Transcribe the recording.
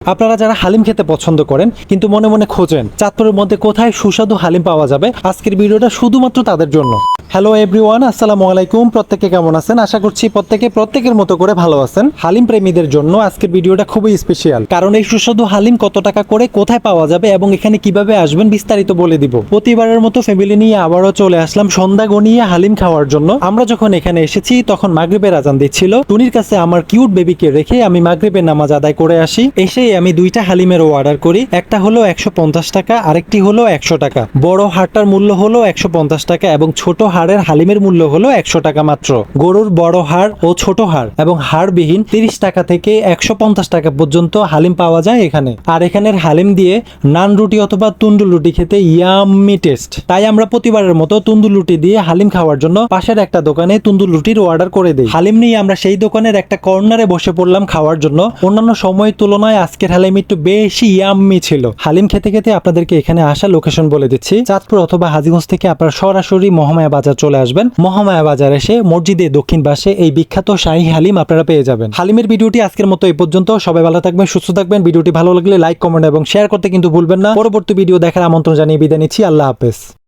আপনারা যারা হালিম খেতে পছন্দ করেন কিন্তু মনে মনে খোঁজেন চাঁদপুরের মধ্যে কোথায় সুস্বাদু হালিম পাওয়া যাবে, আজকের ভিডিওটা শুধুমাত্র তাদের জন্য। হ্যালো এভরিওয়ান, আসসালামু আলাইকুম। প্রত্যেকে কেমন আছেন? আশা করছি প্রত্যেকের মতো করে ভালো আছেন। হালিম প্রেমীদের জন্য আজকের ভিডিওটা খুবই স্পেশাল, কারণ এই সুস্বাদু হালিম কত টাকা করে, কোথায় পাওয়া যাবে এবং এখানে কিভাবে আসবেন বিস্তারিত বলে দিব। প্রতিবারের মতো ফ্যামিলি নিয়ে আবারও চলে আসলাম সন্ধ্যা গনিয়ে হালিম খাওয়ার জন্য। আমরা যখন এখানে এসেছি তখন মাগরিবের আজান দিচ্ছিল। টুনির কাছে আমার কিউট বেবিকে রেখে আমি মাগরিবের নামাজ আদায় করে আসি। এসে আমি দুইটা হালিমের অর্ডার করি। একটা হলো 150 টাকা, আরেকটি হলো 100 টাকা। বড় হাড়টার মূল্য হলো 150 টাকা এবং ছোট হাড়ের হালিমের মূল্য হলো 100 টাকা মাত্র। গরুর বড় হাড় ও ছোট হাড় এবং হাড়বিহীন 30 টাকা থেকে 150 টাকা পর্যন্ত হালিম পাওয়া যায় এখানে। আর এখানের হালিম দিয়ে নান রুটি অথবা তুন্দুর রুটি খেতে ইয়াম্মি টেস্ট। তাই আমরা প্রতিবারের মতো তুন্দুর রুটি দিয়ে হালিম খাওয়ার জন্য পাশের একটা দোকানে তুন্দুর রুটির অর্ডার করে দিই। হালিম নিয়ে আমরা সেই দোকানের একটা কর্নারে বসে পড়লাম খাওয়ার জন্য। অন্যান্য সময়ের তুলনায় আজকের হালিম একটু বেশি ইয়াম্মি ছিল। হালিম খেতে খেতে আপনাদেরকে এখানে আসা লোকেশন বলে দিচ্ছি। চাঁদপুর অথবা হাজীগঞ্জ থেকে আপনারা সরাসরি মহামায়া বাজার চলে আসবেন। মহামায়া বাজার এসে মসজিদের দক্ষিণ পাশে এই বিখ্যাত শাহী হালিম আপনারা পেয়ে যাবেন। হালিমের ভিডিওটি আজকের মতো এই পর্যন্ত। সবাই ভালো থাকবেন, সুস্থ থাকবেন। ভিডিওটি ভালো লাগলে লাইক, কমেন্ট এবং শেয়ার করতে কিন্তু ভুলবেন না। পরবর্তী ভিডিও দেখার আমন্ত্রণ জানিয়ে বিদায় নিচ্ছি। আল্লাহ হাফেজ।